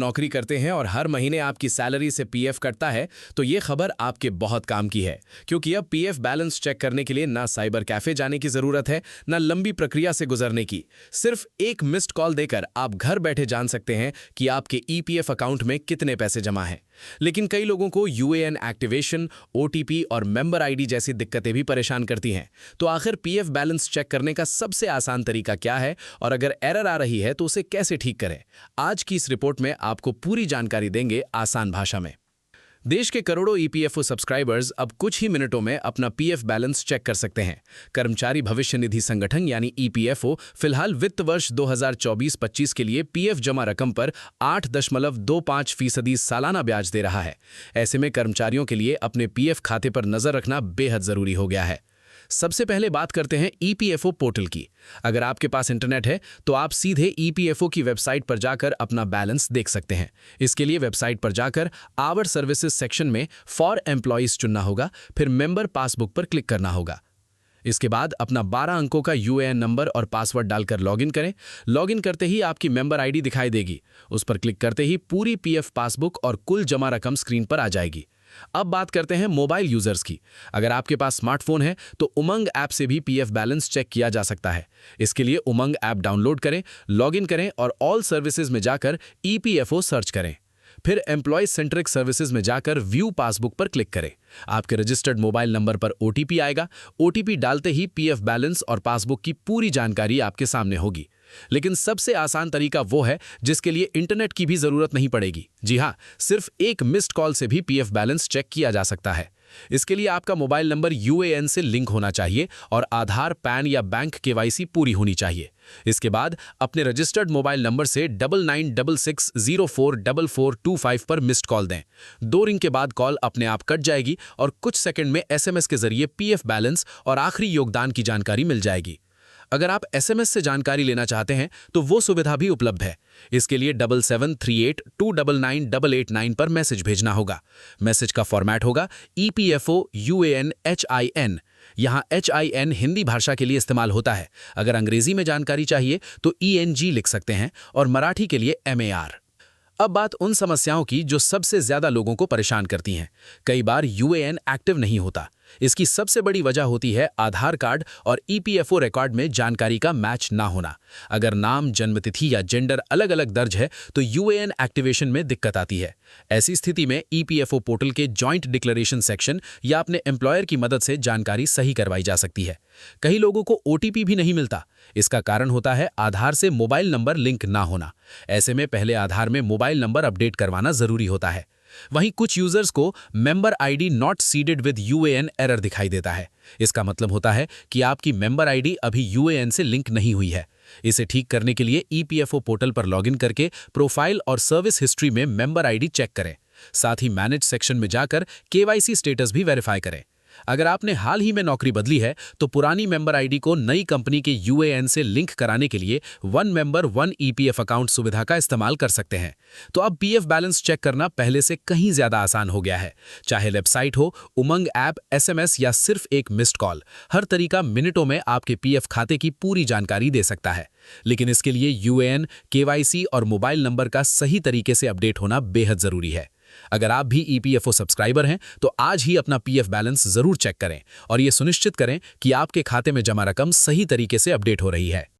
नौकरी करते हैं और हर महीने आपकी सैलरी से पीएफ कटता है तो ये खबर आपके बहुत काम की है, क्योंकि अब पीएफ बैलेंस चेक करने के लिए ना साइबर कैफे जाने की जरूरत है, ना लंबी प्रक्रिया से गुजरने की। सिर्फ एक मिस्ड कॉल देकर आप घर बैठे जान सकते हैं कि आपके ईपीएफ अकाउंट में कितने पैसे जमा हैं। लेकिन कई लोगों को यूएएन एक्टिवेशन, ओटीपी और मेंबर आईडी जैसी दिक्कतें भी परेशान करती हैं। तो आखिर पीएफ बैलेंस चेक करने का सबसे आसान तरीका क्या है और अगर एरर आ रही है तो उसे कैसे ठीक करें? आज की इस रिपोर्ट में आपको पूरी जानकारी देंगे आसान भाषा में। देश के करोड़ों ईपीएफओ सब्सक्राइबर्स अब कुछ ही मिनटों में अपना पीएफ बैलेंस चेक कर सकते हैं। कर्मचारी भविष्य निधि संगठन यानी ईपीएफओ फिलहाल वित्त वर्ष 2024-25 के लिए पीएफ जमा रकम पर 8.25% सालाना ब्याज दे रहा है। ऐसे में कर्मचारियों के लिए अपने पीएफ खाते पर नजर रखना बेहद जरूरी हो गया है। सबसे पहले बात करते हैं ईपीएफओ पोर्टल की। अगर आपके पास इंटरनेट है तो आप सीधे ईपीएफओ की वेबसाइट पर जाकर अपना बैलेंस देख सकते हैं। इसके लिए वेबसाइट पर जाकर आवर सर्विसेज सेक्शन में फॉर एम्प्लॉइज चुनना होगा, फिर मेंबर पासबुक पर क्लिक करना होगा। इसके बाद अपना 12 अंकों का यूएएन नंबर और पासवर्ड डालकर लॉगिन करें। लॉगिन करते ही आपकी मेंबर आईडी दिखाई देगी। उस पर क्लिक करते ही पूरी पीएफ पासबुक और कुल जमा रकम स्क्रीन पर आ जाएगी। अब बात करते हैं मोबाइल यूजर्स की। अगर आपके पास स्मार्टफोन है तो उमंग ऐप से भी पीएफ बैलेंस चेक किया जा सकता है। इसके लिए उमंग ऐप डाउनलोड करें, लॉगिन करें और ऑल सर्विसेज में जाकर ईपीएफओ सर्च करें। फिर एम्प्लॉय सेंट्रिक सर्विसेज में जाकर व्यू पासबुक पर क्लिक करें। आपके रजिस्टर्ड मोबाइल नंबर पर ओटीपी आएगा। ओटीपी डालते ही पीएफ बैलेंस और पासबुक की पूरी जानकारी आपके सामने होगी। लेकिन सबसे आसान तरीका वो है जिसके लिए इंटरनेट की भी जरूरत नहीं पड़ेगी। जी हाँ, सिर्फ एक मिस्ड कॉल से भी पीएफ बैलेंस चेक किया जा सकता है। इसके लिए आपका मोबाइल नंबर यूएएन से लिंक होना चाहिए और आधार, पैन या बैंक केवाईसी पूरी होनी चाहिए। इसके बाद अपने रजिस्टर्ड मोबाइल नंबर से 9966044425 पर मिस्ड कॉल दें। 2 रिंग के बाद कॉल अपने आप कट जाएगी और कुछ सेकंड में एसएमएस के जरिए पीएफ बैलेंस और आखिरी योगदान की जानकारी मिल जाएगी। अगर आप एसएमएस से जानकारी लेना चाहते हैं तो वो सुविधा भी उपलब्ध है। इसके लिए 7738299889 पर मैसेज भेजना होगा। मैसेज का फॉर्मेट होगा ईपीएफओ यूएएन HIN। यहाँ HIN हिंदी भाषा के लिए इस्तेमाल होता है। अगर अंग्रेजी में जानकारी चाहिए तो ENG लिख सकते हैं और मराठी के लिए MAR। अब बात उन समस्याओं की जो सबसे ज्यादा लोगों को परेशान करती हैं। कई बार यूएएन एक्टिव नहीं होता। इसकी सबसे बड़ी वजह होती है आधार कार्ड और ईपीएफओ रिकॉर्ड में जानकारी का मैच ना होना। अगर नाम, जन्मतिथि या जेंडर अलग अलग दर्ज है तो यूएएन एक्टिवेशन में दिक्कत आती है। ऐसी स्थिति में ईपीएफओ पोर्टल के जॉइंट डिक्लेरेशन सेक्शन या अपने एम्प्लॉयर की मदद से जानकारी सही करवाई जा सकती है। कई लोगों को ओटीपी भी नहीं मिलता। इसका कारण होता है आधार से मोबाइल नंबर लिंक ना होना। ऐसे में पहले आधार में मोबाइल नंबर अपडेट करवाना जरूरी होता है। वहीं कुछ यूजर्स को member ID not seeded with UAN error दिखाई देता है। इसका मतलब होता है कि आपकी मेंबर आईडी अभी यूएएन से लिंक नहीं हुई है। इसे ठीक करने के लिए ईपीएफओ पोर्टल पर लॉगिन करके प्रोफाइल और सर्विस हिस्ट्री में मेंबर आईडी चेक करें। साथ ही मैनेज सेक्शन में जाकर केवाईसी स्टेटस भी वेरीफाई करें। अगर आपने हाल ही में नौकरी बदली है तो पुरानी मेंबर आईडी को नई कंपनी के यूएएन से लिंक कराने के लिए one member one EPF account सुविधा का इस्तेमाल कर सकते हैं। तो अब पीएफ बैलेंस चेक करना पहले से कहीं ज्यादा आसान हो गया है। चाहे वेबसाइट हो, उमंग ऐप, एसएमएस या सिर्फ एक मिस्ड कॉल, हर तरीका मिनटों में आपके पीएफ खाते की पूरी जानकारी दे सकता है। लेकिन इसके लिए यूएएन, केवाईसी और मोबाइल नंबर का सही तरीके से अपडेट होना बेहद जरूरी है। अगर आप भी ईपीएफओ सब्सक्राइबर हैं तो आज ही अपना पीएफ बैलेंस जरूर चेक करें और ये सुनिश्चित करें कि आपके खाते में जमा रकम सही तरीके से अपडेट हो रही है।